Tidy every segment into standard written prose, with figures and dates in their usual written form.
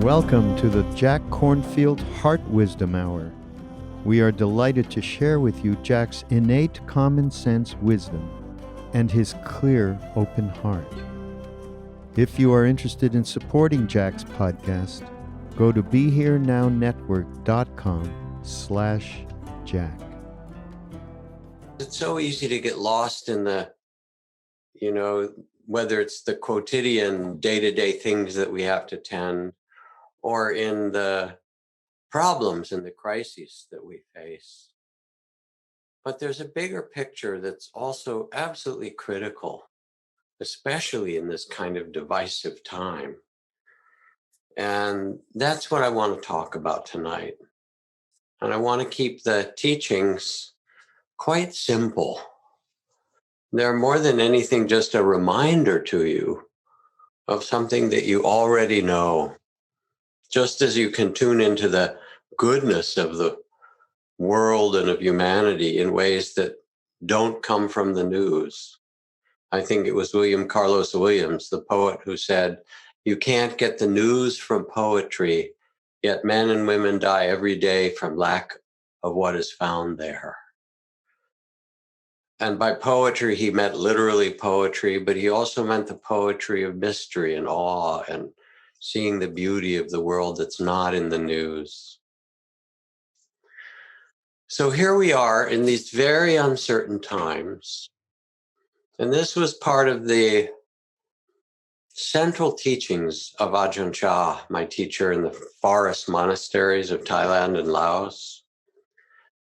Welcome to the Jack Kornfield Heart Wisdom Hour. We are delighted to share with you Jack's innate common sense wisdom and his clear, open heart. If you are interested in supporting Jack's podcast, go to BeHereNowNetwork.com/Jack. It's so easy to get lost in the, whether it's the quotidian day-to-day things that we have to tend or in the problems and the crises that we face. But there's a bigger picture that's also absolutely critical, especially in this kind of divisive time. And that's what I want to talk about tonight. And I want to keep the teachings quite simple. They're more than anything just a reminder to you of something that you already know. Just as you can tune into the goodness of the world and of humanity in ways that don't come from the news. I think it was William Carlos Williams, the poet, who said, "You can't get the news from poetry, yet men and women die every day from lack of what is found there." And by poetry, he meant literally poetry, but he also meant the poetry of mystery and awe and seeing the beauty of the world that's not in the news. So here we are in these very uncertain times. And this was part of the central teachings of Ajahn Chah, my teacher in the forest monasteries of Thailand and Laos.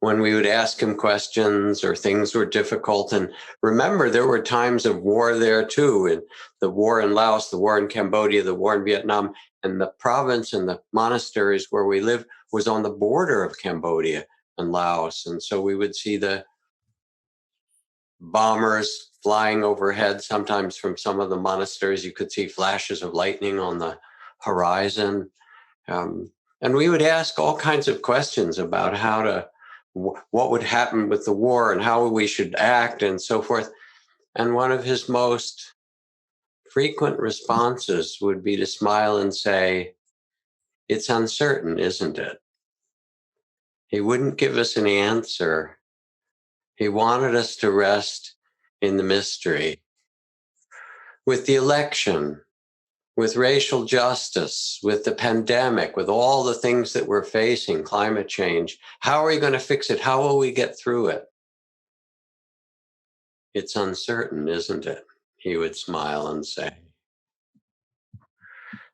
When we would ask him questions or things were difficult. And remember, there were times of war there too, in the war in Laos, the war in Cambodia, the war in Vietnam, and the province and the monasteries where we lived was on the border of Cambodia and Laos. And so we would see the bombers flying overhead. Sometimes from some of the monasteries, you could see flashes of lightning on the horizon. And we would ask all kinds of questions about what would happen with the war and how we should act and so forth. And one of his most frequent responses would be to smile and say, "It's uncertain, isn't it?" He wouldn't give us an answer. He wanted us to rest in the mystery. With the election, with racial justice, with the pandemic, with all the things that we're facing, climate change, how are we going to fix it? How will we get through it? "It's uncertain, isn't it?" he would smile and say.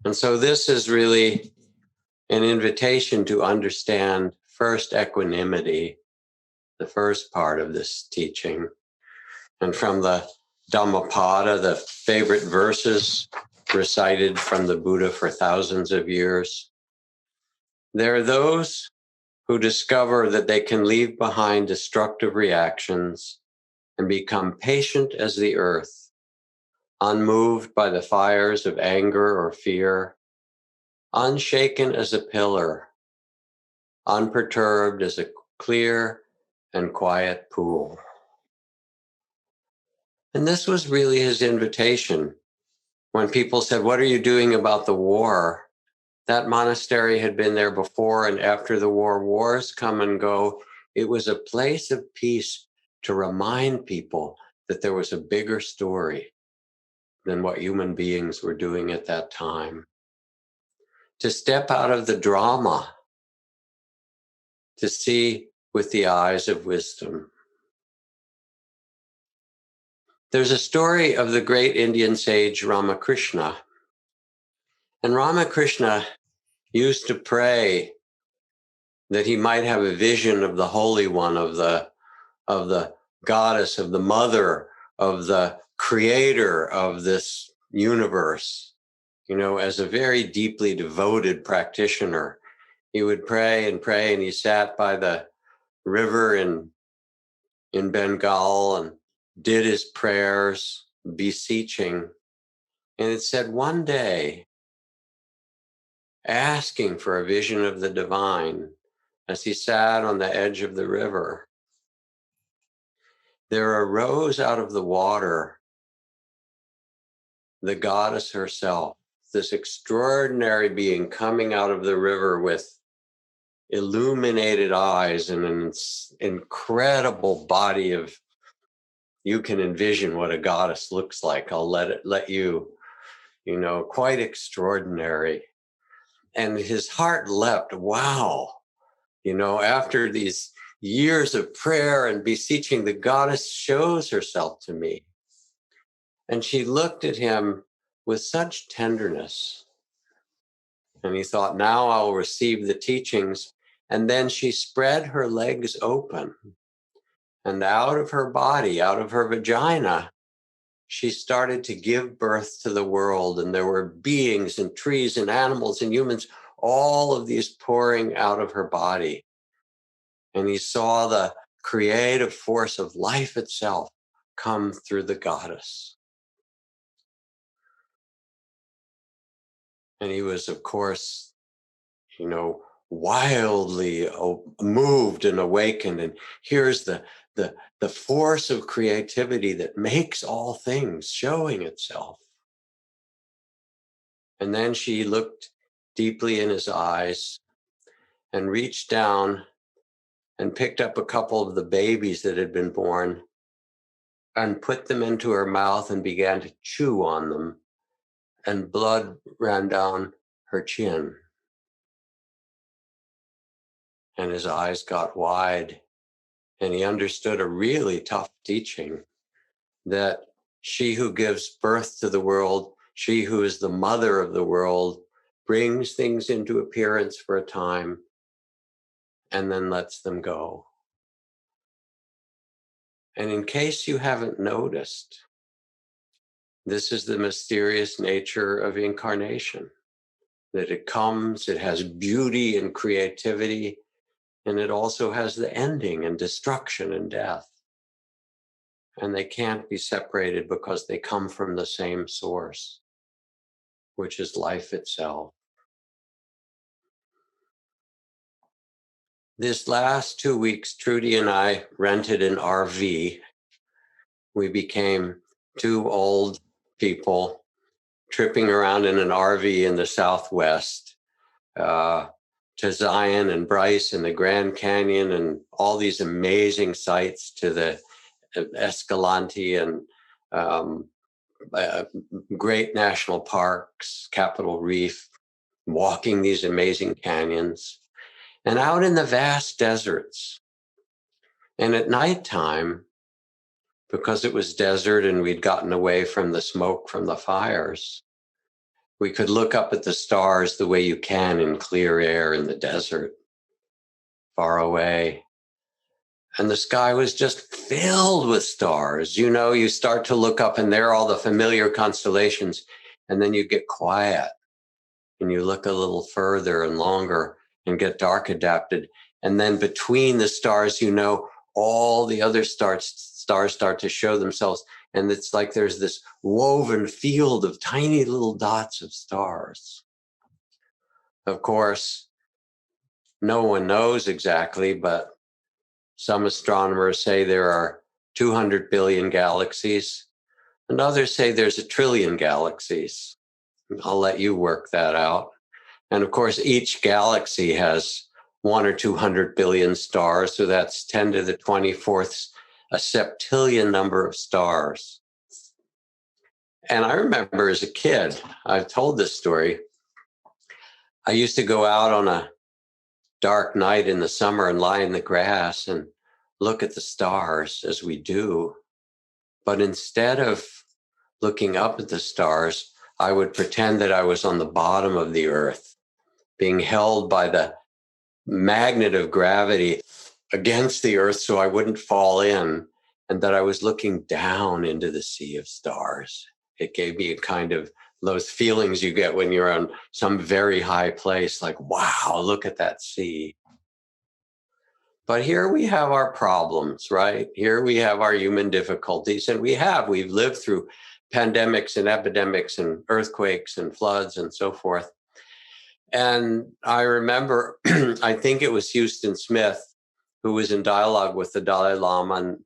And so this is really an invitation to understand first equanimity, the first part of this teaching. And from the Dhammapada, the favorite verses recited from the Buddha for thousands of years. There are those who discover that they can leave behind destructive reactions and become patient as the earth, unmoved by the fires of anger or fear, unshaken as a pillar, unperturbed as a clear and quiet pool. And this was really his invitation. When people said, "What are you doing about the war?" That monastery had been there before and after the war. Wars come and go. It was a place of peace to remind people that there was a bigger story than what human beings were doing at that time. To step out of the drama, to see with the eyes of wisdom. There's a story of the great Indian sage Ramakrishna. And Ramakrishna used to pray that he might have a vision of the Holy One, of the goddess, of the mother, of the creator of this universe. As a very deeply devoted practitioner, he would pray and pray, and he sat by the river in Bengal and did his prayers, beseeching. And it said one day, asking for a vision of the divine, as he sat on the edge of the river, there arose out of the water the goddess herself, this extraordinary being coming out of the river with illuminated eyes and an incredible body of, you can envision what a goddess looks like. I'll let you, quite extraordinary. And his heart leapt, wow, after these years of prayer and beseeching, the goddess shows herself to me. And she looked at him with such tenderness. And he thought, now I'll receive the teachings. And then she spread her legs open. And out of her body, out of her vagina, she started to give birth to the world. And there were beings and trees and animals and humans, all of these pouring out of her body. And he saw the creative force of life itself come through the goddess. And he was, of course, wildly moved and awakened. And here's the force of creativity that makes all things showing itself. And then she looked deeply in his eyes and reached down and picked up a couple of the babies that had been born and put them into her mouth and began to chew on them. And blood ran down her chin. And his eyes got wide. And he understood a really tough teaching that she who gives birth to the world, she who is the mother of the world, brings things into appearance for a time and then lets them go. And in case you haven't noticed, this is the mysterious nature of incarnation, that it comes, it has beauty and creativity, and it also has the ending and destruction and death. And they can't be separated because they come from the same source, which is life itself. This last 2 weeks, Trudy and I rented an RV. We became two old people tripping around in an RV in the Southwest to Zion and Bryce and the Grand Canyon and all these amazing sights, to the Escalante and great national parks, Capitol Reef, walking these amazing canyons, and out in the vast deserts. And at nighttime, because it was desert and we'd gotten away from the smoke from the fires, we could look up at the stars the way you can in clear air in the desert, far away. And the sky was just filled with stars. You start to look up and there are all the familiar constellations, and then you get quiet and you look a little further and longer and get dark adapted. And then between the stars, all the other stars start to show themselves. And it's like there's this woven field of tiny little dots of stars. Of course, no one knows exactly, but some astronomers say there are 200 billion galaxies, and others say there's 1 trillion galaxies. I'll let you work that out. And of course, each galaxy has 100 or 200 billion stars, so that's 10 to the 24th, a septillion number of stars. And I remember as a kid, I've told this story, I used to go out on a dark night in the summer and lie in the grass and look at the stars as we do. But instead of looking up at the stars, I would pretend that I was on the bottom of the earth, being held by the magnet of gravity against the earth so I wouldn't fall in, and that I was looking down into the sea of stars. It gave me a kind of those feelings you get when you're on some very high place, like, wow, look at that sea. But here we have our problems, right? Here we have our human difficulties, and we've lived through pandemics and epidemics and earthquakes and floods and so forth. And I remember, I think it was Houston Smith, who was in dialogue with the Dalai Lama. And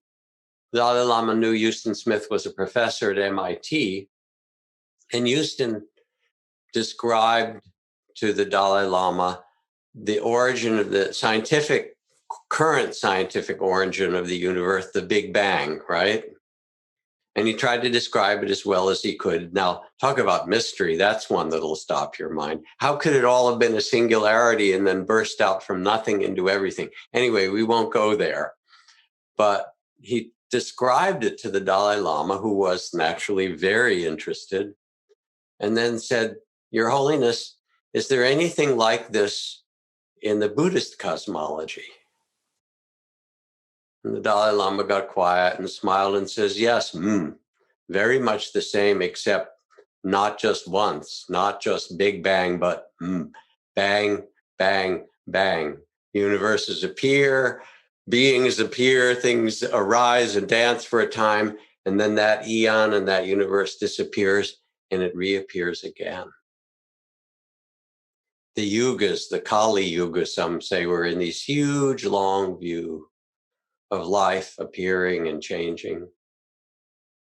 the Dalai Lama knew Houston Smith was a professor at MIT. And Houston described to the Dalai Lama the origin of the current scientific origin of the universe, the Big Bang, right? And he tried to describe it as well as he could. Now, talk about mystery. That's one that'll stop your mind. How could it all have been a singularity and then burst out from nothing into everything? Anyway, we won't go there. But he described it to the Dalai Lama, who was naturally very interested, and then said, Your Holiness, is there anything like this in the Buddhist cosmology? And the Dalai Lama got quiet and smiled and says, yes, very much the same, except not just once, not just Big Bang, but bang, bang, bang. Universes appear, beings appear, things arise and dance for a time, and then that eon and that universe disappears and it reappears again. The yugas, the Kali Yuga, some say, were in these huge, long view of life appearing and changing.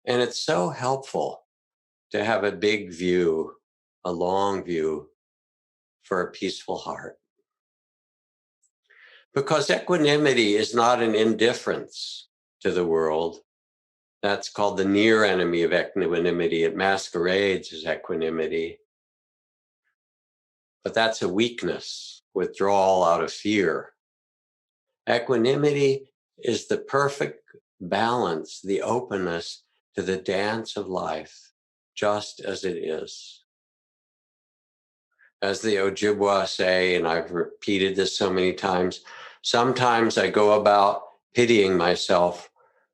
And it's so helpful to have a big view, a long view for a peaceful heart. Because equanimity is not an indifference to the world. That's called the near enemy of equanimity. It masquerades as equanimity. But that's a weakness, withdrawal out of fear. Equanimity is the perfect balance, the openness to the dance of life, just as it is. As the Ojibwa say, and I've repeated this so many times, sometimes I go about pitying myself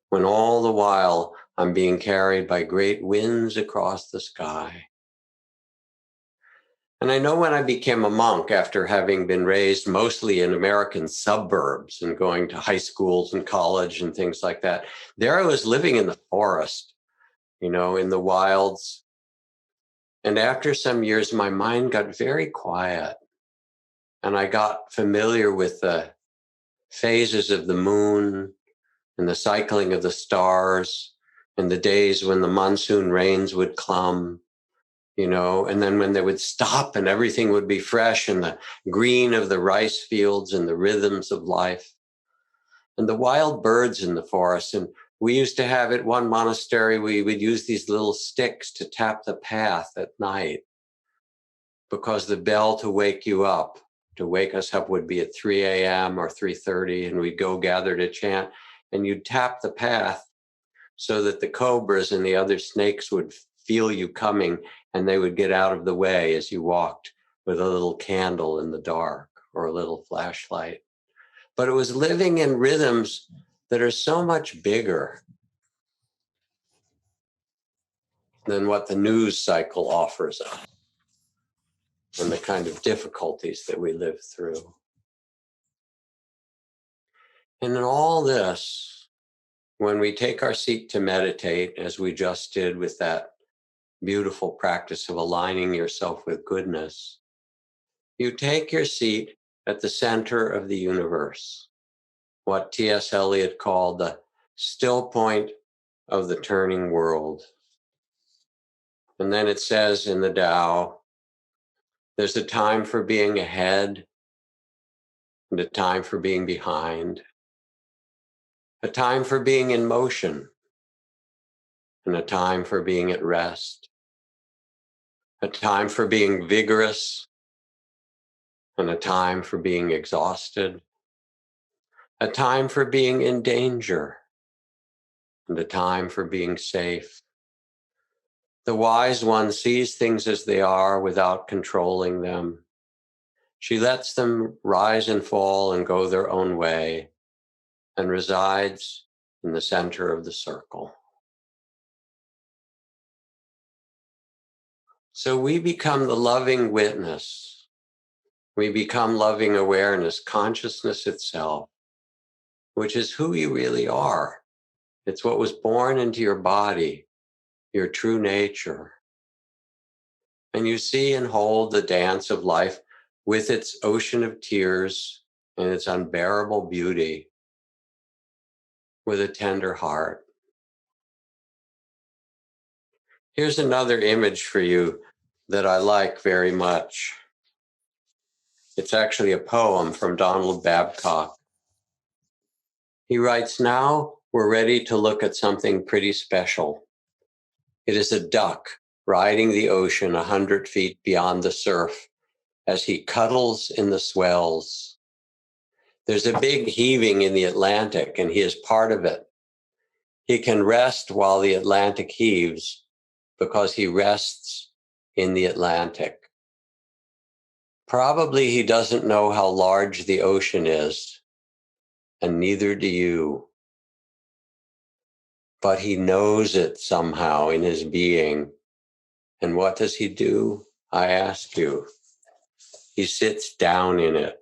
when all the while I'm being carried by great winds across the sky. And I know when I became a monk, after having been raised mostly in American suburbs and going to high schools and college and things like that, there I was living in the forest, in the wilds. And after some years, my mind got very quiet. And I got familiar with the phases of the moon and the cycling of the stars and the days when the monsoon rains would come, and then when they would stop and everything would be fresh and the green of the rice fields and the rhythms of life and the wild birds in the forest. And we used to have at one monastery, we would use these little sticks to tap the path at night because the bell to wake us up would be at 3 a.m. or 3:30, and we'd go gather to chant, and you'd tap the path so that the cobras and the other snakes would feel you coming, and they would get out of the way as you walked with a little candle in the dark or a little flashlight. But it was living in rhythms that are so much bigger than what the news cycle offers us and the kind of difficulties that we live through. And in all this, when we take our seat to meditate, as we just did with that beautiful practice of aligning yourself with goodness, you take your seat at the center of the universe, what T.S. Eliot called the still point of the turning world. And then it says in the Tao, there's a time for being ahead and a time for being behind, a time for being in motion and a time for being at rest, a time for being vigorous and a time for being exhausted, a time for being in danger and a time for being safe. The wise one sees things as they are without controlling them. She lets them rise and fall and go their own way and resides in the center of the circle. So we become the loving witness. We become loving awareness, consciousness itself, which is who you really are. It's what was born into your body, your true nature. And you see and hold the dance of life with its ocean of tears and its unbearable beauty with a tender heart. Here's another image for you that I like very much. It's actually a poem from Donald Babcock. He writes, "Now we're ready to look at something pretty special. It is a duck riding the ocean 100 feet beyond the surf as he cuddles in the swells. There's a big heaving in the Atlantic, and he is part of it. He can rest while the Atlantic heaves because he rests in the Atlantic. Probably he doesn't know how large the ocean is, and neither do you. But he knows it somehow in his being. And what does he do? I ask you. He sits down in it.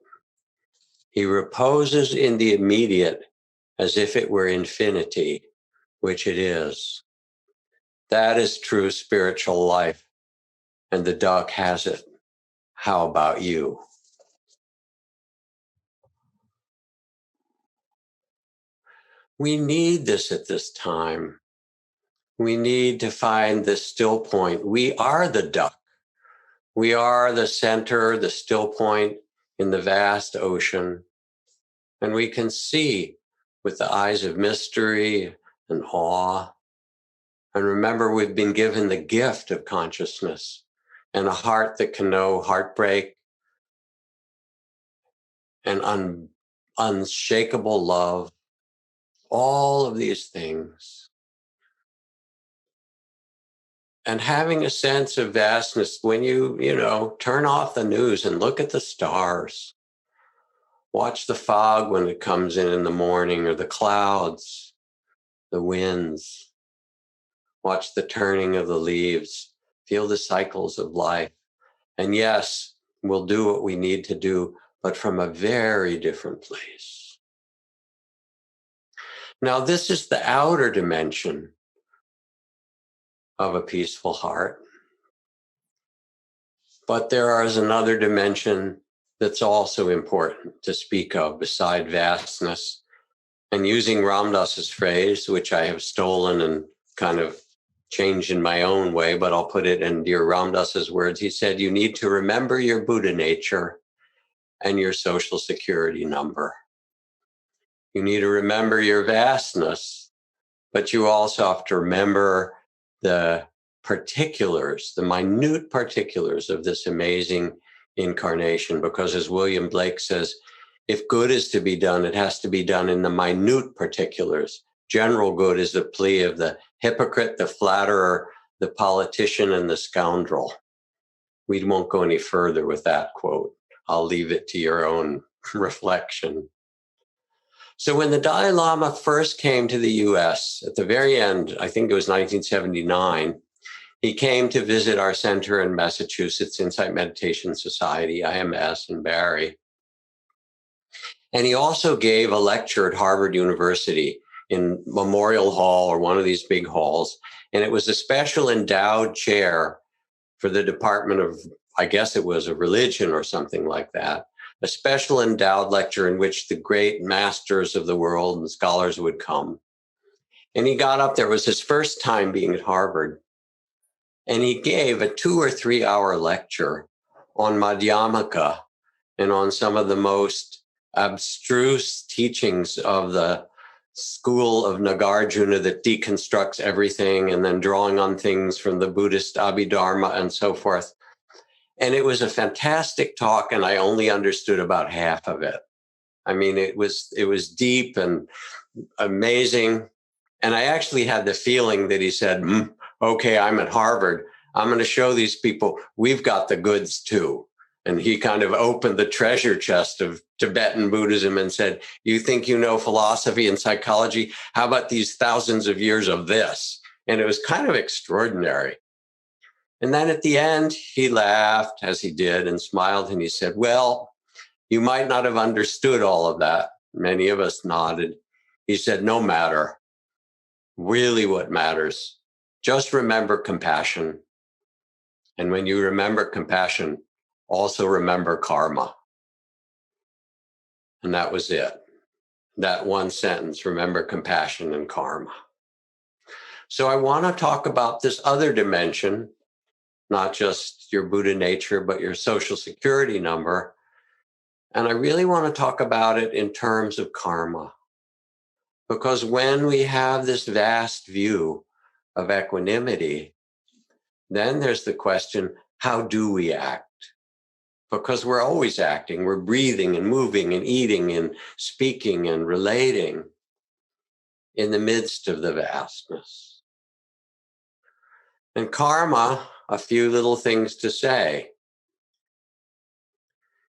He reposes in the immediate as if it were infinity, which it is. That is true spiritual life, and the duck has it. How about you?" We need this at this time. We need to find the still point. We are the duck. We are the center, the still point in the vast ocean. And we can see with the eyes of mystery and awe. And remember, we've been given the gift of consciousness and a heart that can know heartbreak and unshakable love. All of these things. And having a sense of vastness when you turn off the news and look at the stars. Watch the fog when it comes in the morning, or the clouds, the winds. Watch the turning of the leaves. Feel the cycles of life. And yes, we'll do what we need to do, but from a very different place. Now, this is the outer dimension of a peaceful heart. But there is another dimension that's also important to speak of beside vastness. And using Ram Dass's phrase, which I have stolen and kind of changed in my own way, but I'll put it in dear Ram Dass's words. He said, you need to remember your Buddha nature and your social security number. You need to remember your vastness, but you also have to remember the particulars, the minute particulars of this amazing incarnation, because as William Blake says, if good is to be done, it has to be done in the minute particulars. General good is the plea of the hypocrite, the flatterer, the politician, and the scoundrel. We won't go any further with that quote. I'll leave it to your own reflection. So when the Dalai Lama first came to the US at the very end, I think it was 1979, he came to visit our center in Massachusetts, Insight Meditation Society, IMS, in Barrie. And he also gave a lecture at Harvard University in Memorial Hall, or one of these big halls. And it was a special endowed chair for the Department of, I guess it was a religion or something like that. A special endowed lecture in which the great masters of the world and scholars would come. And he got up there. It was his first time being at Harvard. And he gave a 2 or 3 hour lecture on Madhyamaka and on some of the most abstruse teachings of the school of Nagarjuna that deconstructs everything, and then drawing on things from the Buddhist Abhidharma and so forth. And it was a fantastic talk, and I only understood about half of it. I mean, it was deep and amazing. And I actually had the feeling that he said, okay, I'm at Harvard. I'm going to show these people we've got the goods too. And he kind of opened the treasure chest of Tibetan Buddhism and said, you think you know philosophy and psychology? How about these thousands of years of this? And it was kind of extraordinary. And then at the end, he laughed, as he did, and smiled, and he said, well, you might not have understood all of that. Many of us nodded. He said, no matter. Really what matters. Just remember compassion. And when you remember compassion, also remember karma. And that was it. That one sentence, remember compassion and karma. So I want to talk about this other dimension, not just your Buddha nature, but your social security number. And I really want to talk about it in terms of karma. Because when we have this vast view of equanimity, then there's the question, how do we act? Because we're always acting, we're breathing and moving and eating and speaking and relating in the midst of the vastness. And karma, a few little things to say.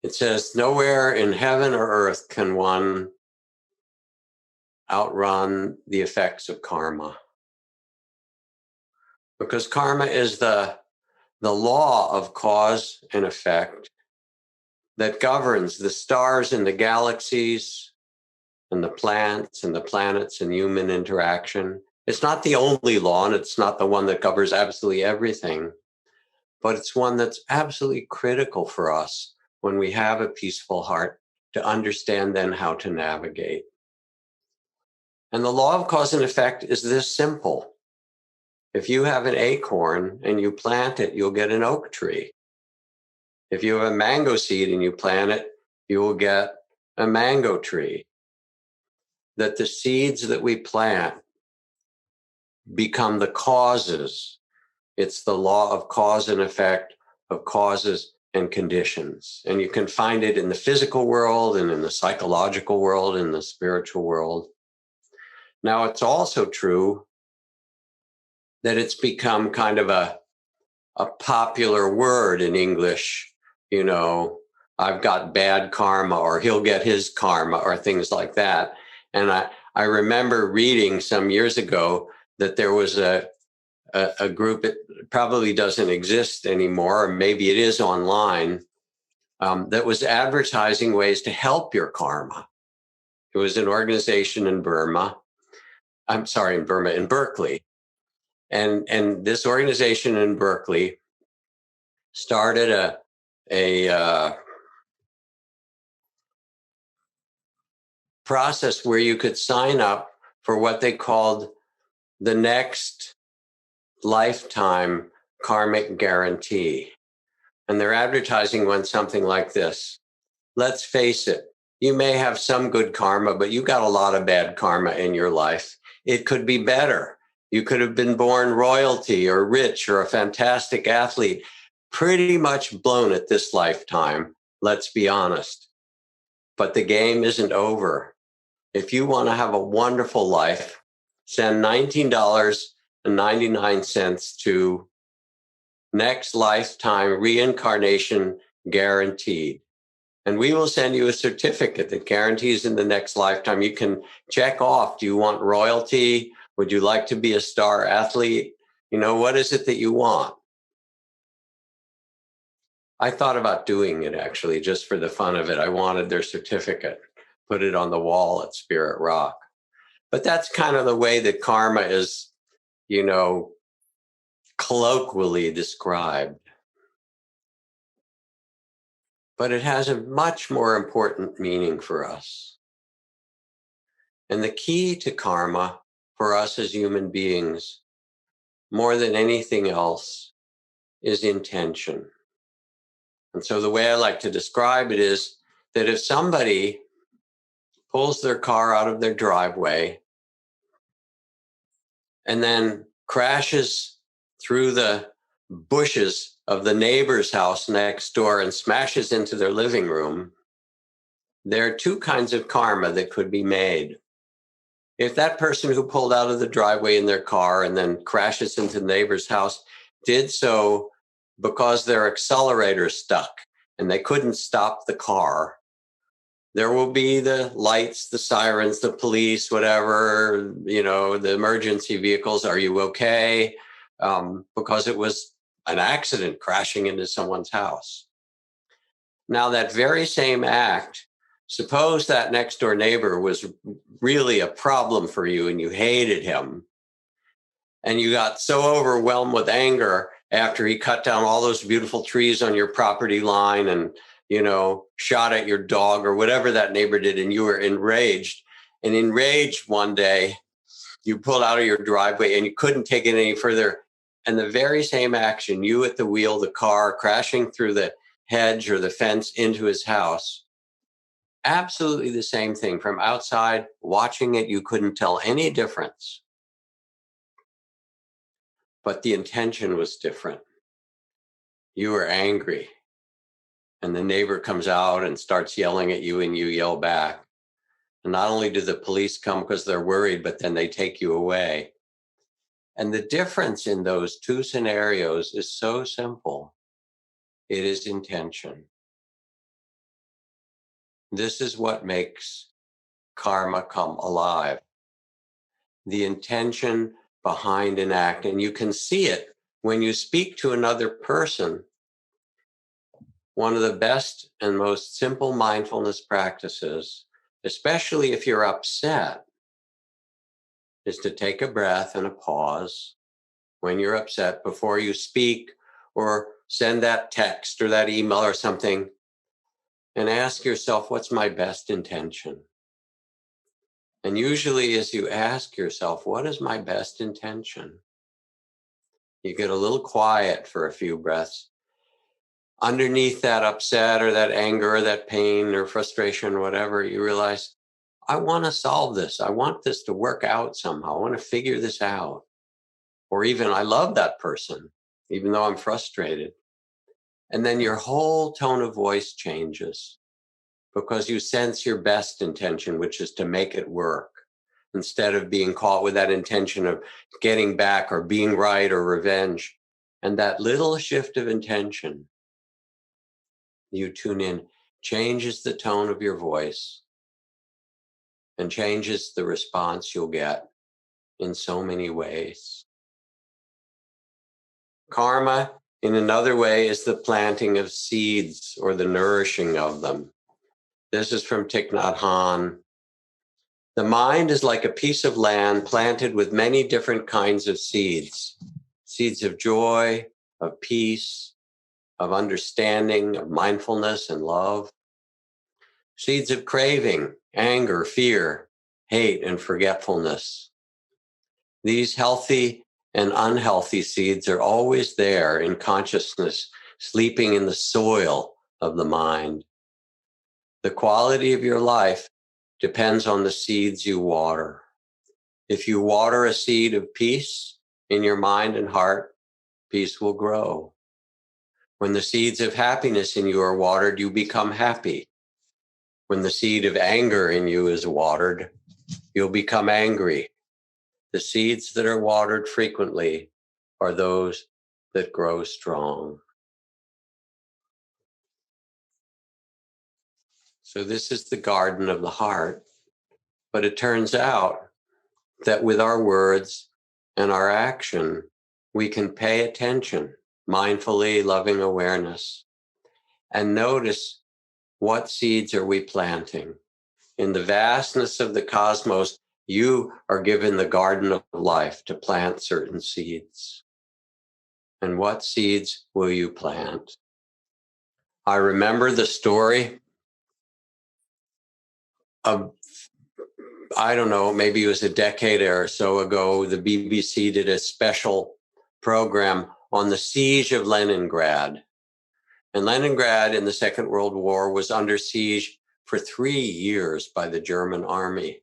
It says, nowhere in heaven or earth can one outrun the effects of karma. Because karma is the law of cause and effect that governs the stars and the galaxies and the plants and the planets and human interaction. It's not the only law, and it's not the one that covers absolutely everything, but it's one that's absolutely critical for us when we have a peaceful heart to understand then how to navigate. And the law of cause and effect is this simple. If you have an acorn and you plant it, you'll get an oak tree. If you have a mango seed and you plant it, you will get a mango tree. That the seeds that we plant become the causes. It's the law of cause and effect, of causes and conditions. And you can find it in the physical world and in the psychological world, in the spiritual world. Now, it's also true that it's become kind of a popular word in English, you know, I've got bad karma, or he'll get his karma, or things like that. And I remember reading some years ago that there was a group, it probably doesn't exist anymore, or maybe it is online, that was advertising ways to help your karma. It was an organization in in Berkeley. And this organization in Berkeley started a process where you could sign up for what they called the next lifetime karmic guarantee. And their advertising went something like this. Let's face it, you may have some good karma, but you got a lot of bad karma in your life. It could be better. You could have been born royalty or rich or a fantastic athlete, pretty much blown at this lifetime, let's be honest. But the game isn't over. If you want to have a wonderful life, send $19.99 to Next Lifetime Reincarnation Guaranteed. And we will send you a certificate that guarantees in the next lifetime. You can check off, do you want royalty? Would you like to be a star athlete? You know, what is it that you want? I thought about doing it, actually, just for the fun of it. I wanted their certificate, put it on the wall at Spirit Rock. But that's kind of the way that karma is, you know, colloquially described. But it has a much more important meaning for us. And the key to karma for us as human beings, more than anything else, is intention. And so the way I like to describe it is that if somebody pulls their car out of their driveway and then crashes through the bushes of the neighbor's house next door and smashes into their living room, there are two kinds of karma that could be made. If that person who pulled out of the driveway in their car and then crashes into the neighbor's house did so because their accelerator stuck and they couldn't stop the car, there will be the lights, the sirens, the police, whatever, you know, the emergency vehicles. Are you okay? Because it was an accident crashing into someone's house. Now, that very same act, suppose that next door neighbor was really a problem for you and you hated him. And you got so overwhelmed with anger after he cut down all those beautiful trees on your property line and, you know, shot at your dog or whatever that neighbor did, and you were enraged. And enraged one day, you pulled out of your driveway and you couldn't take it any further. and the very same action, you at the wheel, the car crashing through the hedge or the fence into his house, absolutely the same thing. From outside, watching it, you couldn't tell any difference. But the intention was different. You were angry, and the neighbor comes out and starts yelling at you, and you yell back. And not only do the police come because they're worried, but then they take you away. And the difference in those two scenarios is so simple. It is intention. This is what makes karma come alive. The intention behind an act, and you can see it when you speak to another person. One of the best and most simple mindfulness practices, especially if you're upset, is to take a breath and a pause when you're upset before you speak or send that text or that email or something, and ask yourself, what's my best intention? And usually as you ask yourself, what is my best intention? You get a little quiet for a few breaths. Underneath that upset or that anger or that pain or frustration or whatever, you realize, I want to solve this. I want this to work out somehow. I want to figure this out. Or even, I love that person, even though I'm frustrated. And then your whole tone of voice changes because you sense your best intention, which is to make it work, instead of being caught with that intention of getting back or being right or revenge. And that little shift of intention, you tune in, changes the tone of your voice and changes the response you'll get in so many ways. Karma, in another way, is the planting of seeds or the nourishing of them. This is from Thich Nhat Hanh. The mind is like a piece of land planted with many different kinds of seeds. Seeds of joy, of peace, of understanding, of mindfulness and love. Seeds of craving, anger, fear, hate, and forgetfulness. These healthy and unhealthy seeds are always there in consciousness, sleeping in the soil of the mind. The quality of your life depends on the seeds you water. If you water a seed of peace in your mind and heart, peace will grow. When the seeds of happiness in you are watered, you become happy. When the seed of anger in you is watered, you'll become angry. The seeds that are watered frequently are those that grow strong. So this is the garden of the heart. But it turns out that with our words and our action, we can pay attention, mindfully, loving awareness, and notice what seeds are we planting. In the vastness of the cosmos, you are given the garden of life to plant certain seeds. And what seeds will you plant? I remember the story of, I don't know, maybe it was a decade or so ago, the BBC did a special program on the siege of Leningrad. And Leningrad in the Second World War was under siege for 3 years by the German army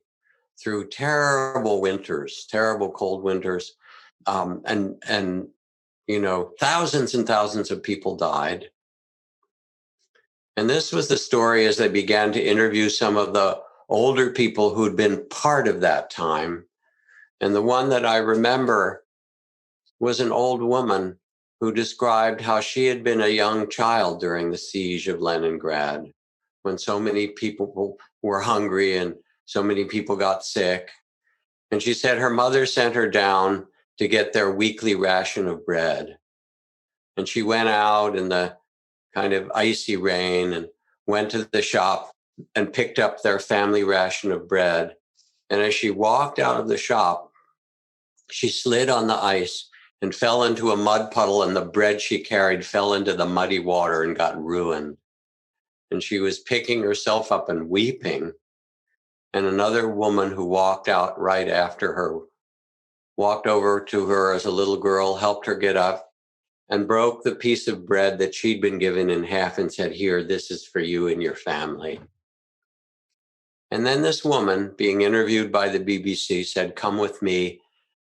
through terrible winters, terrible cold winters. And you know, thousands and thousands of people died. And this was the story as they began to interview some of the older people who'd been part of that time. And the one that I remember was an old woman who described how she had been a young child during the siege of Leningrad, when so many people were hungry and so many people got sick. And she said her mother sent her down to get their weekly ration of bread. And she went out in the kind of icy rain and went to the shop and picked up their family ration of bread. And as she walked out of the shop, she slid on the ice and fell into a mud puddle, and the bread she carried fell into the muddy water and got ruined. And she was picking herself up and weeping. And another woman who walked out right after her walked over to her as a little girl, helped her get up, and broke the piece of bread that she'd been given in half and said, "Here, this is for you and your family." And then this woman, being interviewed by the BBC, said, "Come with me,"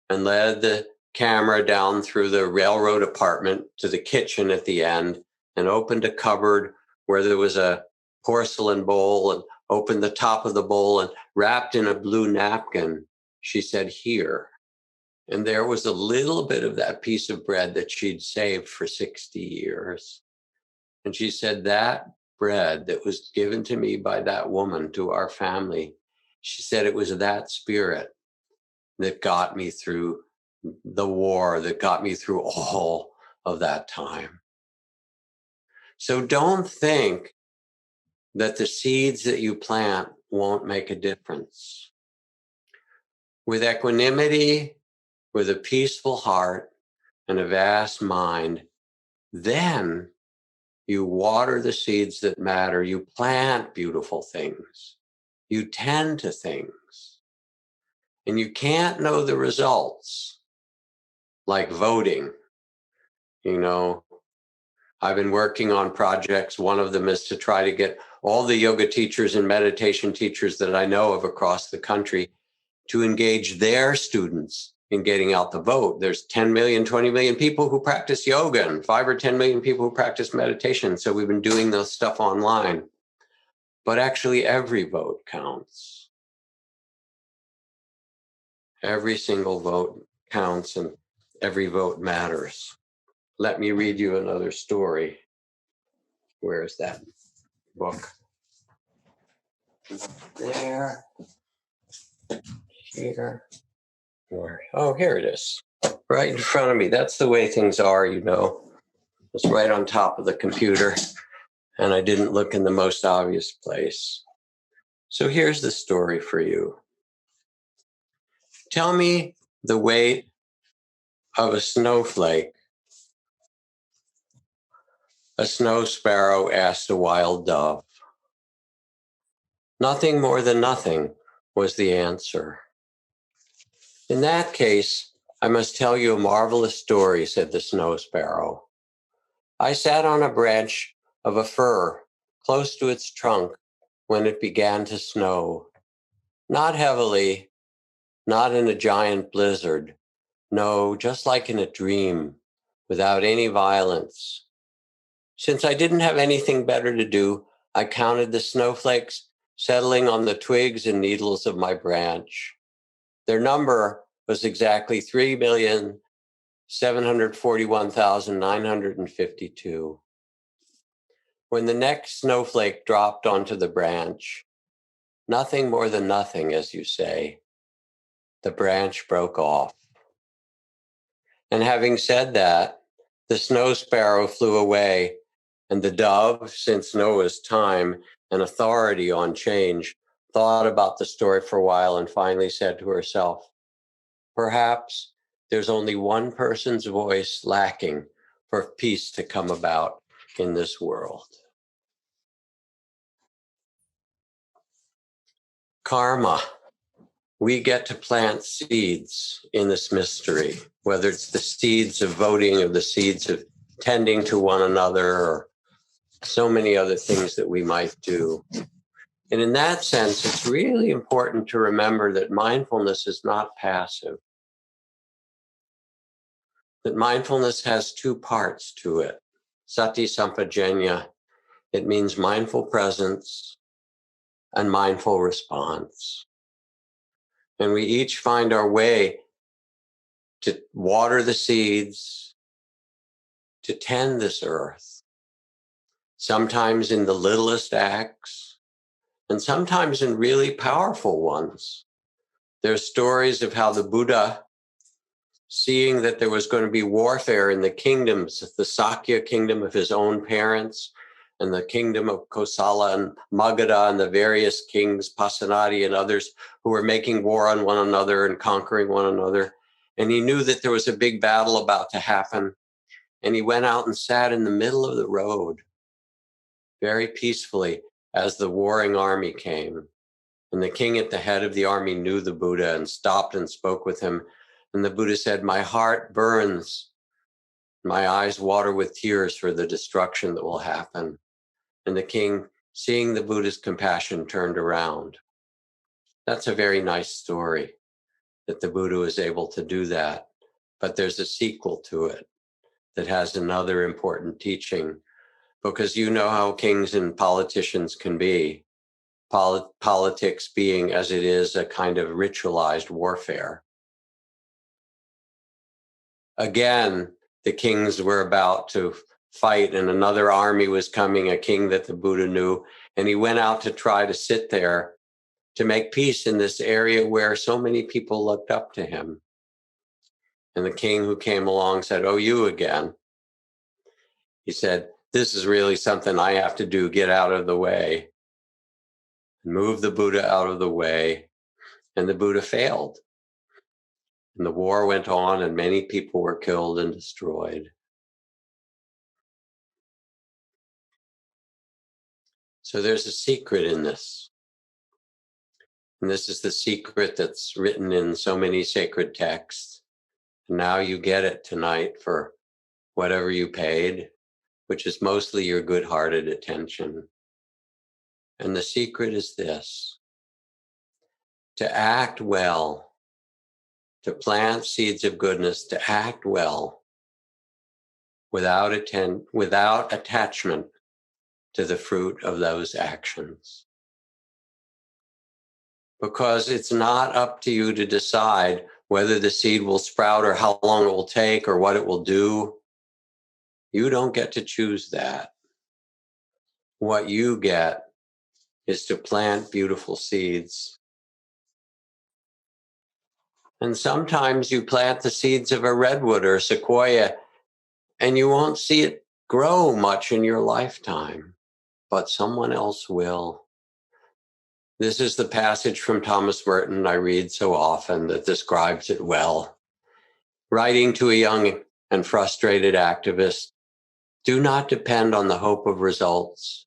and led the camera down through the railroad apartment to the kitchen at the end and opened a cupboard where there was a porcelain bowl, and opened the top of the bowl, and wrapped in a blue napkin, she said, "Here." And there was a little bit of that piece of bread that she'd saved for 60 years. And she said, that bread that was given to me by that woman to our family, she said it was that spirit that got me through the war, that got me through all of that time. So don't think that the seeds that you plant won't make a difference. With equanimity, with a peaceful heart and a vast mind, then you water the seeds that matter. You plant beautiful things. You tend to things. And you can't know the results like voting. You know, I've been working on projects. One of them is to try to get all the yoga teachers and meditation teachers that I know of across the country to engage their students in getting out the vote. There's 10 million, 20 million people who practice yoga and 5 or 10 million people who practice meditation. So we've been doing this stuff online. But actually every vote counts. Every single vote counts and every vote matters. Let me read you another story. Where is that book? There. Here. Where? Oh, here it is. Right in front of me. That's the way things are, you know. It's right on top of the computer, and I didn't look in the most obvious place. So here's the story for you. Tell me the weight of a snowflake. A snow sparrow asked a wild dove. Nothing more than nothing, was the answer. In that case, I must tell you a marvelous story, said the snow sparrow. I sat on a branch of a fir close to its trunk when it began to snow. Not heavily, not in a giant blizzard. No, just like in a dream, without any violence. Since I didn't have anything better to do, I counted the snowflakes settling on the twigs and needles of my branch. Their number was exactly 3,741,952. When the next snowflake dropped onto the branch, nothing more than nothing, as you say, the branch broke off. And having said that, the snow sparrow flew away, and the dove, since Noah's time, an authority on change, thought about the story for a while and finally said to herself, perhaps there's only one person's voice lacking for peace to come about in this world. Karma. We get to plant seeds in this mystery, whether it's the seeds of voting or the seeds of tending to one another or so many other things that we might do. And in that sense, it's really important to remember that mindfulness is not passive. That mindfulness has two parts to it. Sati Sampajanya, it means mindful presence and mindful response. And we each find our way to water the seeds, to tend this earth, sometimes in the littlest acts, and sometimes in really powerful ones. There's stories of how the Buddha, seeing that there was going to be warfare in the kingdoms, the Sakya kingdom of his own parents, and the kingdom of Kosala and Magadha, and the various kings, Pasenadi and others, who were making war on one another and conquering one another. And he knew that there was a big battle about to happen. And he went out and sat in the middle of the road, very peacefully, as the warring army came. And the king at the head of the army knew the Buddha and stopped and spoke with him. And the Buddha said, my heart burns. My eyes water with tears for the destruction that will happen. And the king, seeing the Buddha's compassion, turned around. That's a very nice story that the Buddha was able to do that. But there's a sequel to it that has another important teaching, because you know how kings and politicians can be. Politics being, as it is, a kind of ritualized warfare. Again, the kings were about to fight, and another army was coming, a king that the Buddha knew, and he went out to try to sit there to make peace in this area where so many people looked up to him. And the king who came along said, oh, you again. He said, this is really something I have to do, get out of the way. Move the Buddha out of the way. And the Buddha failed. And the war went on, and many people were killed and destroyed. So there's a secret in this. And this is the secret that's written in so many sacred texts. And now you get it tonight for whatever you paid, which is mostly your good-hearted attention. And the secret is this: to act well, to plant seeds of goodness, to act well without attachment to the fruit of those actions. Because it's not up to you to decide whether the seed will sprout or how long it will take or what it will do. You don't get to choose that. What you get is to plant beautiful seeds. And sometimes you plant the seeds of a redwood or a sequoia, and you won't see it grow much in your lifetime, but someone else will. This is the passage from Thomas Merton I read so often that describes it well. Writing to a young and frustrated activist, do not depend on the hope of results.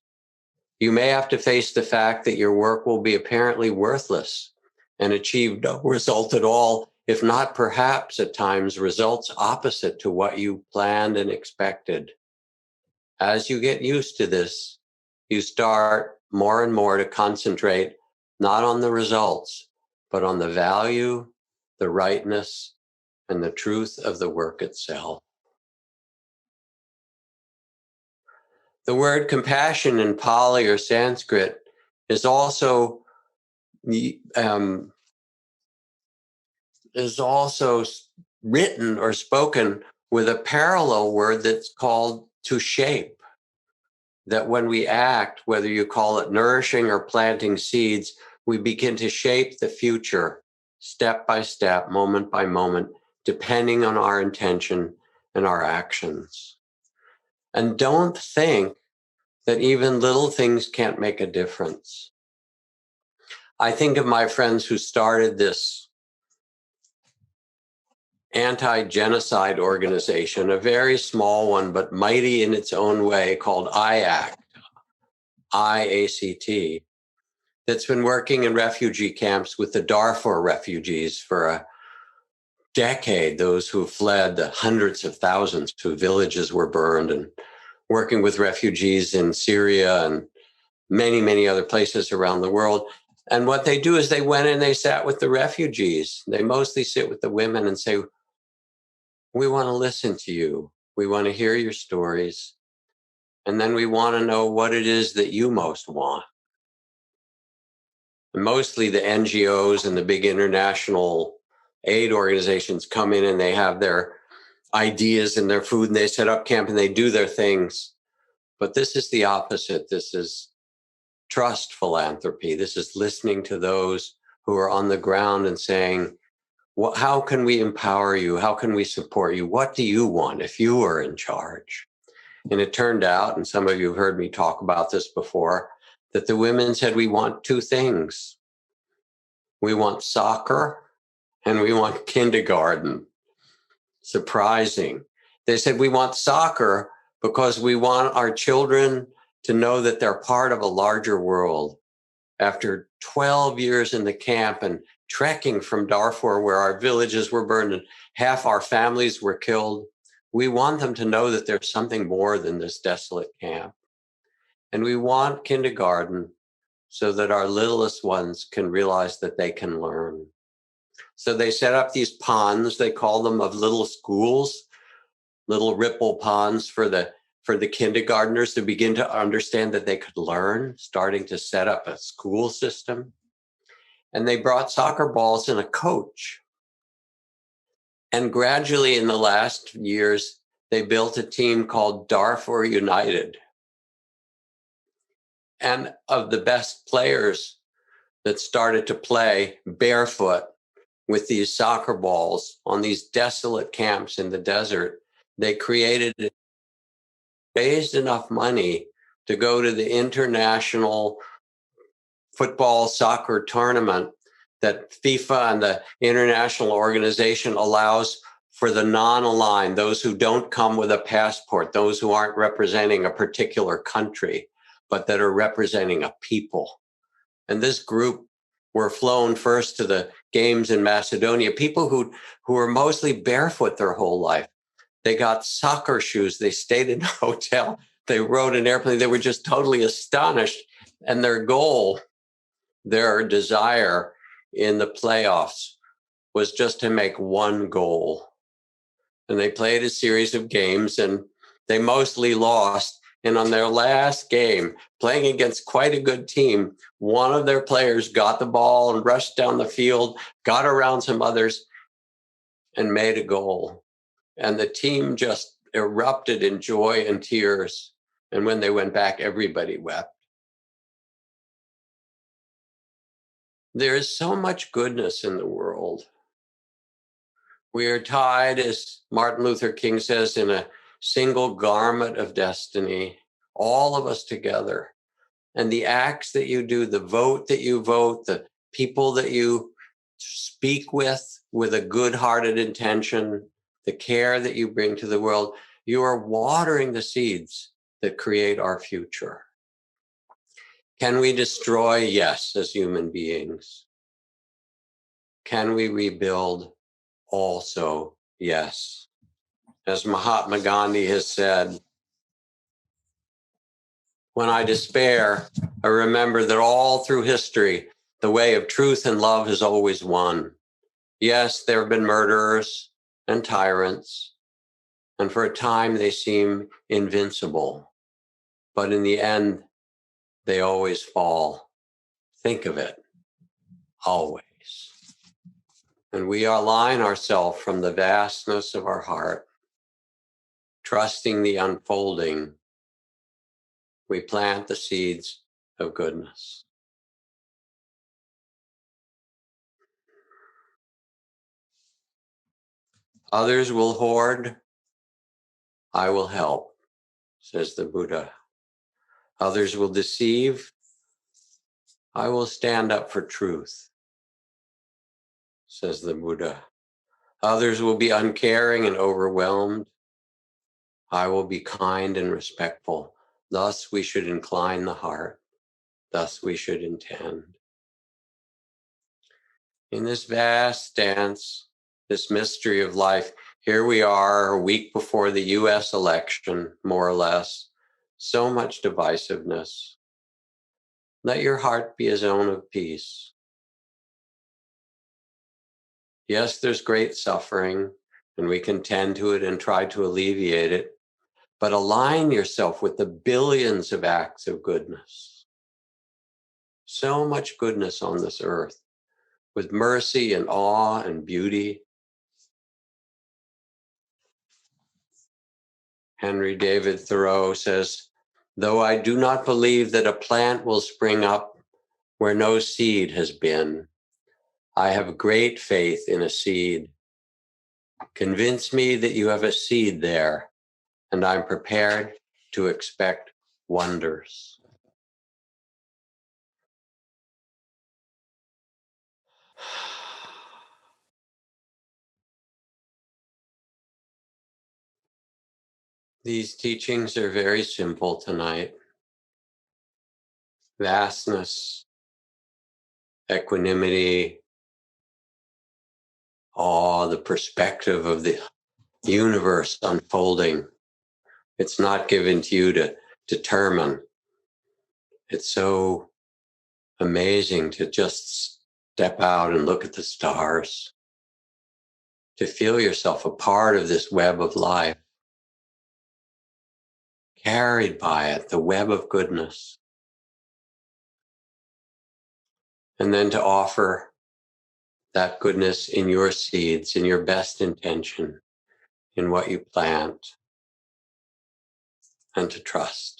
You may have to face the fact that your work will be apparently worthless and achieve no result at all, if not perhaps at times results opposite to what you planned and expected. As you get used to this, you start more and more to concentrate not on the results, but on the value, the rightness, and the truth of the work itself. The word compassion in Pali or Sanskrit is also written or spoken with a parallel word that's called to shape. That when we act, whether you call it nourishing or planting seeds, we begin to shape the future step by step, moment by moment, depending on our intention and our actions. And don't think that even little things can't make a difference. I think of my friends who started this anti-genocide organization, a very small one, but mighty in its own way, called IACT, IACT, that's been working in refugee camps with the Darfur refugees for a decade, those who fled, the hundreds of thousands whose villages were burned, and working with refugees in Syria and many, many other places around the world. And what they do is they went and they sat with the refugees. They mostly sit with the women and say, we want to listen to you. We want to hear your stories. And then we want to know what it is that you most want. And mostly the NGOs and the big international aid organizations come in and they have their ideas and their food and they set up camp and they do their things. But this is the opposite. This is trust philanthropy. This is listening to those who are on the ground and saying, well, how can we empower you? How can we support you? What do you want if you were in charge? And it turned out, and some of you have heard me talk about this before, that the women said, we want two things. We want soccer and we want kindergarten. Surprising. They said, we want soccer because we want our children to know that they're part of a larger world. After 12 years in the camp and trekking from Darfur, where our villages were burned and half our families were killed. We want them to know that there's something more than this desolate camp. And we want kindergarten so that our littlest ones can realize that they can learn. So they set up these ponds, they call them of little schools, little ripple ponds for the kindergartners to begin to understand that they could learn, starting to set up a school system. And they brought soccer balls and a coach. And gradually in the last years, they built a team called Darfur United. And of the best players that started to play barefoot with these soccer balls on these desolate camps in the desert, they raised enough money to go to the international football soccer tournament that FIFA and the international organization allows for the non-aligned, those who don't come with a passport, those who aren't representing a particular country, but that are representing a people. And this group were flown first to the games in Macedonia, people who were mostly barefoot their whole life. They got soccer shoes. They stayed in a hotel. They rode an airplane. They were just totally astonished. And their goal, their desire in the playoffs was just to make one goal. And they played a series of games and they mostly lost. And on their last game, playing against quite a good team, one of their players got the ball and rushed down the field, got around some others, and made a goal. And the team just erupted in joy and tears. And when they went back, everybody wept. There is so much goodness in the world. We are tied, as Martin Luther King says, in a single garment of destiny, all of us together. And the acts that you do, the vote that you vote, the people that you speak with a good-hearted intention, the care that you bring to the world, you are watering the seeds that create our future. Can we destroy? Yes, as human beings. Can we rebuild? Also, yes. As Mahatma Gandhi has said, when I despair, I remember that all through history, the way of truth and love has always won. Yes, there have been murderers and tyrants, and for a time they seem invincible. But in the end, they always fall. Think of it, always. And we align ourselves from the vastness of our heart, trusting the unfolding. We plant the seeds of goodness. Others will hoard, I will help, says the Buddha. Others will deceive, I will stand up for truth, says the Buddha. Others will be uncaring and overwhelmed, I will be kind and respectful. Thus we should incline the heart, thus we should intend. In this vast dance, this mystery of life, here we are a week before the US election, more or less, so much divisiveness. Let your heart be a zone of peace. Yes, there's great suffering, and we can tend to it and try to alleviate it, but align yourself with the billions of acts of goodness. So much goodness on this earth, with mercy and awe and beauty. Henry David Thoreau says, though I do not believe that a plant will spring up where no seed has been, I have great faith in a seed. Convince me that you have a seed there, and I'm prepared to expect wonders. These teachings are very simple tonight. Vastness, equanimity, awe, the perspective of the universe unfolding. It's not given to you to determine. It's so amazing to just step out and look at the stars, to feel yourself a part of this web of life, carried by it, the web of goodness. And then to offer that goodness in your seeds, in your best intention, in what you plant, and to trust.